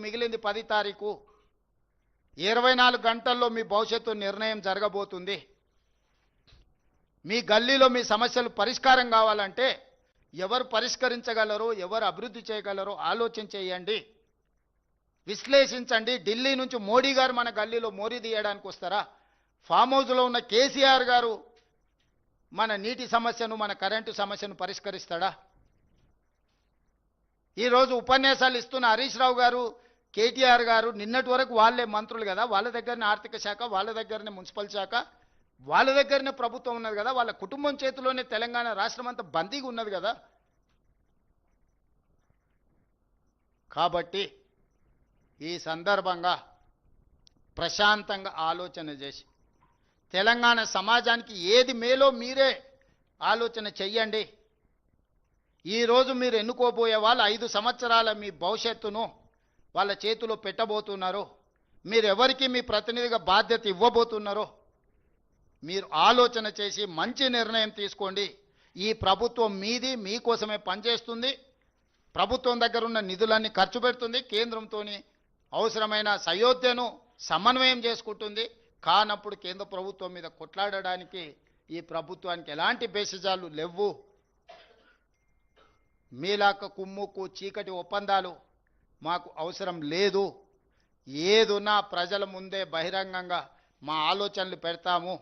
మిగిలింది 10 తారీఖు. 24 గంటల్లో మీ భవిష్యత్తు నిర్ణయం జరగబోతుంది. మీ గల్లీలో మీ సమస్యలు పరిష్కారం కావాలంటే ఎవరు పరిష్కరించగలరో, ఎవరు అభివృద్ధి చేయగలరో ఆలోచన చేయండి, విశ్లేషించండి. ఢిల్లీ నుంచి మోడీ గారు మన గల్లీలో మోరీ తీయడానికి వస్తారా? ఫామ్ హౌస్లో ఉన్న కేసీఆర్ గారు మన నీటి సమస్యను, మన కరెంటు సమస్యను పరిష్కరిస్తాడా? ఈరోజు ఉపన్యాసాలు ఇస్తున్న హరీష్ రావు గారు, కేటీఆర్ గారు నిన్నటి వరకు వాళ్ళే మంత్రులు కదా, వాళ్ళ దగ్గరనే ఆర్థిక శాఖ, వాళ్ళ దగ్గరనే మున్సిపల్ శాఖ, వాళ్ళ దగ్గరనే ప్రభుత్వం ఉన్నది కదా, వాళ్ళ కుటుంబం చేతిలోనే తెలంగాణ రాష్ట్రం అంతా బందీగా ఉన్నది కదా. కాబట్టి ఈ సందర్భంగా ప్రశాంతంగా ఆలోచన చేసి తెలంగాణ సమాజానికి ఏది మేలో మీరే ఆలోచన చెయ్యండి. ఈరోజు మీరు ఎన్నుకోబోయే వాళ్ళు 5 సంవత్సరాల మీ భవిష్యత్తును వాళ్ళ చేతిలో పెట్టబోతున్నారు. మీరు ఎవరికి మీ ప్రతినిధిగా బాధ్యత ఇవ్వబోతున్నారో మీరు ఆలోచన చేసి మంచి నిర్ణయం తీసుకోండి. ఈ ప్రభుత్వం మీది, మీకోసమే పనిచేస్తుంది. ప్రభుత్వం దగ్గర ఉన్న నిధులన్నీ ఖర్చు పెడుతుంది, కేంద్రంతో అవసరమైన సయోధ్యను సమన్వయం చేసుకుంటుంది. కానప్పుడు కేంద్ర ప్రభుత్వం మీద కొట్లాడడానికి ఈ ప్రభుత్వానికి ఎలాంటి బేసిజాలు లేవు. మీలాక కుమ్ముకు చీకటి ఒప్పందాలు మాకు అవసరం లేదు. ఏదున్నా ప్రజల ముందే బహిరంగంగా మా ఆలోచనలు పెడతాము.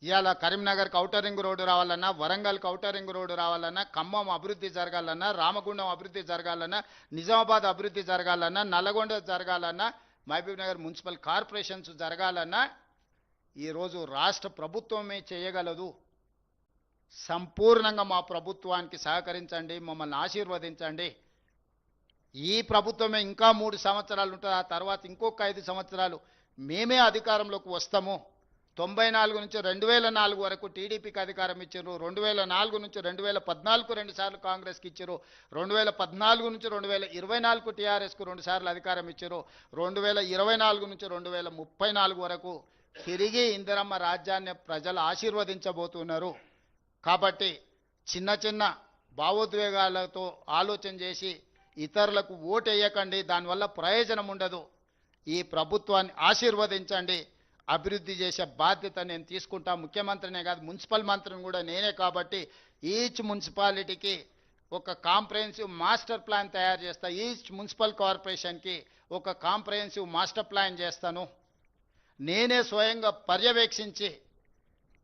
ఇవాళ కరీంనగర్కి ఔటర్ రింగ్ రోడ్డు రావాలన్నా, వరంగల్కి ఔటర్ రింగ్ రోడ్డు రావాలన్నా, ఖమ్మం అభివృద్ధి జరగాలన్నా, రామగుండం అభివృద్ధి జరగాలన్నా, నిజామాబాద్ అభివృద్ధి జరగాలన్నా, నల్లగొండ జరగాలన్నా, మహబూబ్ నగర్ మున్సిపల్ కార్పొరేషన్స్ జరగాలన్నా ఈరోజు రాష్ట్ర ప్రభుత్వమే చేయగలదు. సంపూర్ణంగా మా ప్రభుత్వానికి సహకరించండి, మమ్మల్ని ఆశీర్వదించండి. ఈ ప్రభుత్వమే ఇంకా 3 సంవత్సరాలు ఉంటుంది. ఆ తర్వాత ఇంకొక 5 సంవత్సరాలు మేమే అధికారంలోకి వస్తాము. 94 నుంచి 2004 వరకు టీడీపీకి అధికారం ఇచ్చారు. 2004 నుంచి 2014కు 2 సార్లు కాంగ్రెస్కి ఇచ్చారు. 2014 నుంచి 2024కు టీఆర్ఎస్కు 2 సార్లు అధికారం ఇచ్చారు. 2024 నుంచి 2034 వరకు తిరిగి ఇందిరమ్మ రాజ్యాన్ని ప్రజలు ఆశీర్వదించబోతున్నారు. కాబట్టి చిన్న చిన్న భావోద్వేగాలతో ఆలోచన చేసి ఇతరులకు ఓటు వేయకండి, దానివల్ల ప్రయోజనం ఉండదు. ఈ ప్రభుత్వాన్ని ఆశీర్వదించండి. అభివృద్ధి చేసే బాధ్యత నేను తీసుకుంటా. ముఖ్యమంత్రినే కాదు, మున్సిపల్ మంత్రిని కూడా నేనే. కాబట్టి ఈచ్ మున్సిపాలిటీకి ఒక కాంప్రహెన్సివ్ మాస్టర్ ప్లాన్ తయారు చేస్తా. ఈచ్ మున్సిపల్ కార్పొరేషన్కి ఒక కాంప్రహెన్సివ్ మాస్టర్ ప్లాన్ చేస్తాను. నేనే స్వయంగా పర్యవేక్షించి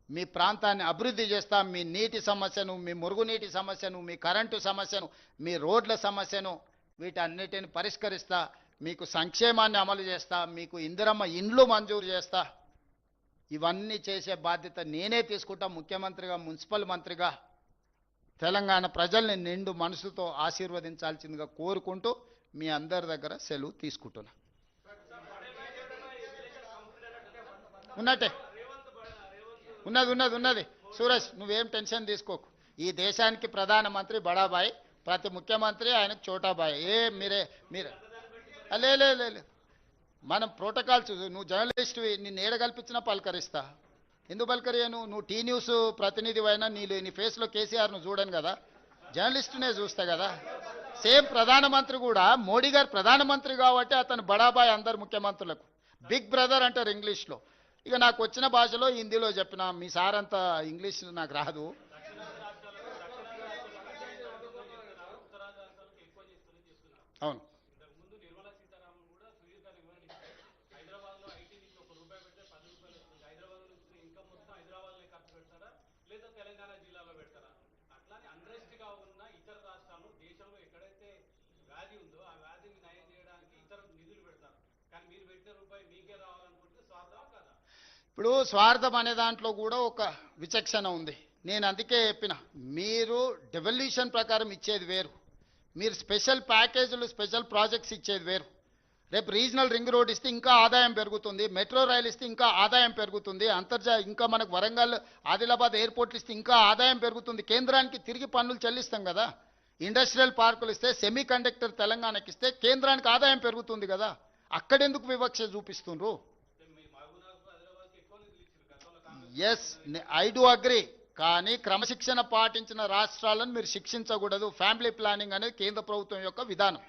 మీ ప్రాంతాన్ని అభివృద్ధి చేస్తా. మీ నీటి సమస్యను, మీ మురుగునీటి సమస్యను, మీ కరెంటు సమస్యను, మీ రోడ్ల సమస్యను, వీటన్నిటిని పరిష్కరిస్తా. మీకు సంక్షేమాన్ని అమలు చేస్తా. మీకు ఇందిరమ్మ ఇండ్లు మంజూరు చేస్తా. ఇవన్నీ చేసే బాధ్యత నేనే తీసుకుంటా. ముఖ్యమంత్రిగా, మున్సిపల్ మంత్రిగా తెలంగాణ ప్రజల్ని నిండు మనసుతో ఆశీర్వదించాల్సిందిగా కోరుకుంటూ మీ అందరి దగ్గర సెలవు తీసుకుంటున్నా. ఉన్నట్టే ఉన్నది. సూరజ్, నువ్వేం టెన్షన్ తీసుకోకు. ఈ దేశానికి ప్రధానమంత్రి బడాబాయ్, ప్రతి ముఖ్యమంత్రి ఆయనకు చోటాబాయ్. మీరే లే మనం ప్రోటోకాల్స్. నువ్వు జర్నలిస్ట్వి, నిన్ను ఏడ కల్పించినా పలకరిస్తా. ఎందుకు పలకరియను? నువ్వు టీ న్యూస్ ప్రతినిధి అయినా నీ ఫేస్లో కేసీఆర్ను చూడను కదా, జర్నలిస్టునే చూస్తా కదా. సేమ్ ప్రధానమంత్రి కూడా, మోడీ గారు ప్రధానమంత్రి కాబట్టి అతను బడాబాయ్ అందరు ముఖ్యమంత్రులకు. బిగ్ బ్రదర్ అంటారు ఇంగ్లీష్లో. ఇక నాకు వచ్చిన భాషలో హిందీలో చెప్పిన. మీ సార్ అంతా ఇంగ్లీష్ నాకు రాదు. అవును, ఇప్పుడు స్వార్థం అనే దాంట్లో కూడా ఒక విచక్షణ ఉంది. నేను అందుకే చెప్పిన, మీరు డెవల్యూషన్ ప్రకారం ఇచ్చేది వేరు, మీరు స్పెషల్ ప్యాకేజీలు, స్పెషల్ ప్రాజెక్ట్స్ ఇచ్చేది వేరు. రేపు రీజనల్ రింగ్ రోడ్ ఇస్తే ఇంకా ఆదాయం పెరుగుతుంది, మెట్రో రైలు ఇస్తే ఇంకా ఆదాయం పెరుగుతుంది, ఇంకా మనకు వరంగల్, ఆదిలాబాద్ ఎయిర్పోర్ట్లు ఇస్తే ఇంకా ఆదాయం పెరుగుతుంది. కేంద్రానికి తిరిగి పన్నులు చెల్లిస్తాం కదా. ఇండస్ట్రియల్ పార్కులు ఇస్తే, సెమీ కండక్టర్ తెలంగాణకి ఇస్తే కేంద్రానికి ఆదాయం పెరుగుతుంది కదా. అక్కడెందుకు వివక్ష చూపిస్తుండ్రు? Yes, I do agree. కానీ క్రమశిక్షణ పాటించిన రాష్ట్రాలను మీరు శిక్షించకూడదు. ఫ్యామిలీ ప్లానింగ్ అనేది కేంద్ర ప్రభుత్వం యొక్క విధానం.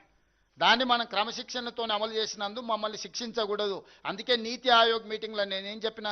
దాన్ని మనం క్రమశిక్షణతో అమలు చేసినందు మమ్మల్ని శిక్షించకూడదు. అందుకే నీతి ఆయోగ్ మీటింగ్లో నేనేం చెప్పిన,